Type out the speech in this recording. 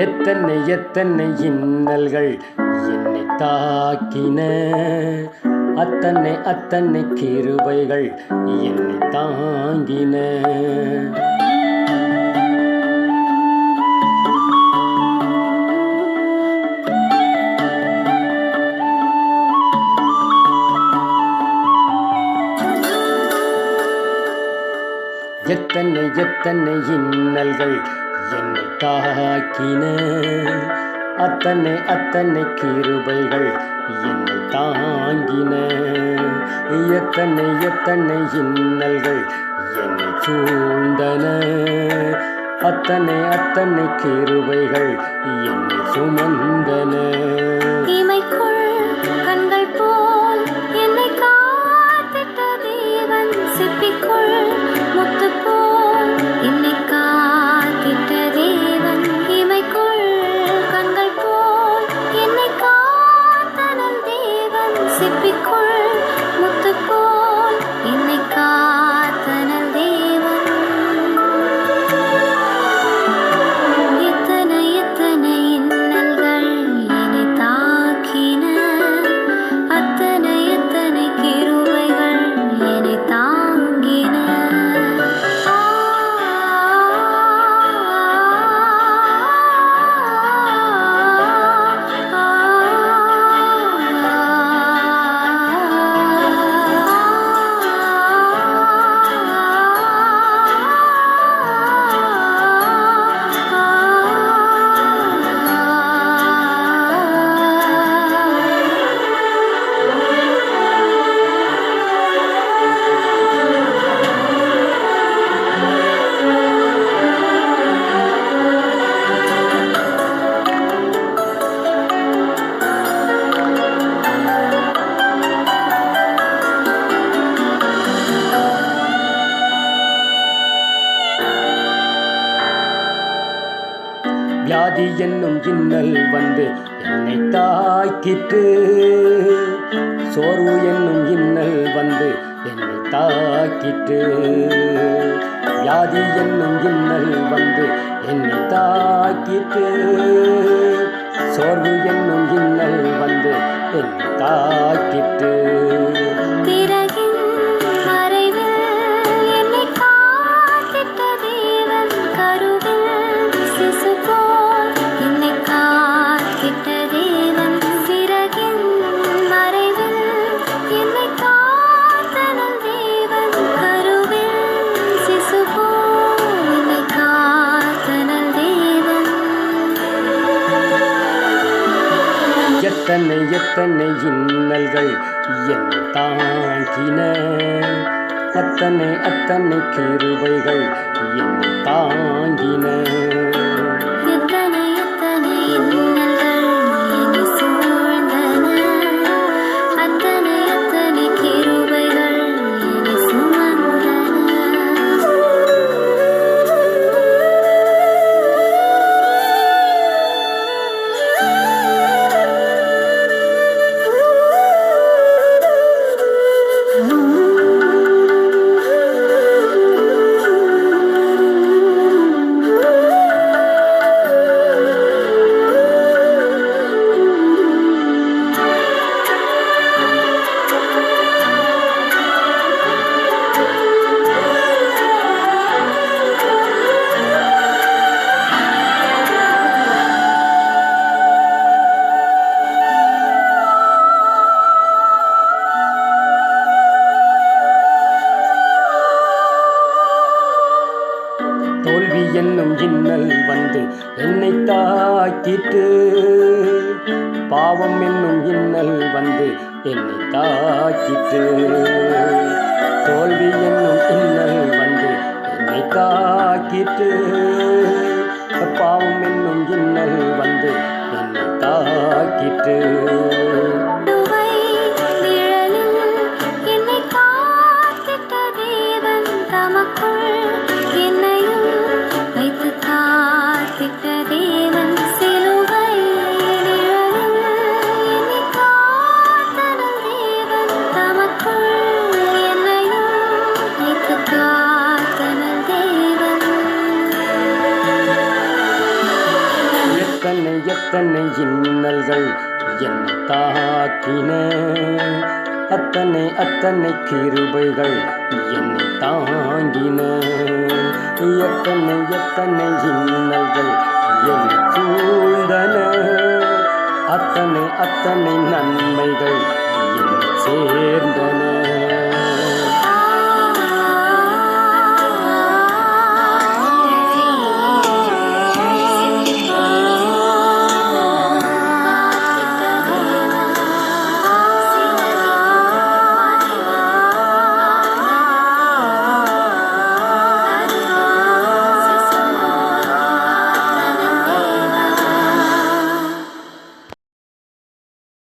எத்தனை எத்தனை இன்னல்கள் என்னை தாக்கின, அத்தனை அத்தனை கிருபைகள் என்னை தாங்கின. எத்தனை எத்தனை இன்னல்கள் என்னை தாக்கின, அத்தனை அத்தனை கிருபைகள் என்னை தாங்கின. எத்தனை எத்தனை இன்னல்கள் என்னை சூழ்ந்தன, அத்தனை அத்தனை கிருபைகள் என்னை சுமந்தன. இமைக்குள் கண்கள் போல் என்னை காத்திட்ட தேவன், சிப்பிக்குள் முத்து போல் என்னை காத்திட்ட தேவன். இமைக்குள் கண்கள் போல் என்னை காத்தனல் தேவன், சிப்பிக்குள் முத்து போல் என்னை காத்தனல் தேவன். எத்தனை எத்தனை இன்னல்கள் என்னை தாக்கின, அத்தனை எத்தனை கிருபைகள் என்னை தாங்கின. வியாதி என்னும் இன்னல் வந்து என்னை தாக்கிட்டு, சோர்வு என்னும் இன்னல் வந்து என்னை தாக்கிட்டு. வியாதி என்னும் இன்னல் வந்து என்னை தாக்கிட்டு, சோர்வு என்னும் இன்னல் வந்து என்னை தாக்கிட்டு. எத்தனை எத்தனை இன்னல்கள் என்னை தாங்கின, அத்தனை அத்தனை கிருபைகள் என்னை தாங்கின. எத்தனை எத்தனை இன்னல்கள் என்னை சூழ்ந்தன, அத்தனை அத்தனை கிருபைகள் என்னை சுமந்தன. தோல்வி என்னும் இன்னல் வந்து என்னை தாக்கிட்டு, பாவம் என்னும் இன்னல் வந்து என்னை தாக்கிட்டு. தோல்வி என்னும் இன்னல் வந்து என்னை தாக்கிட்டு, பாவம் என்னும் இன்னல் வந்து என்னை தாக்கிட்டு. எத்தனை எத்தனை இன்னல்கள் என்னை தாக்கின, அத்தனை அத்தனை கிருபைகள் என்னை தாங்கின. எத்தனை எத்தனை இன்னல்கள் என்னை சூழ்ந்தன, அத்தனை அத்தனை நன்மைகள் என்னை சேர்ந்தன.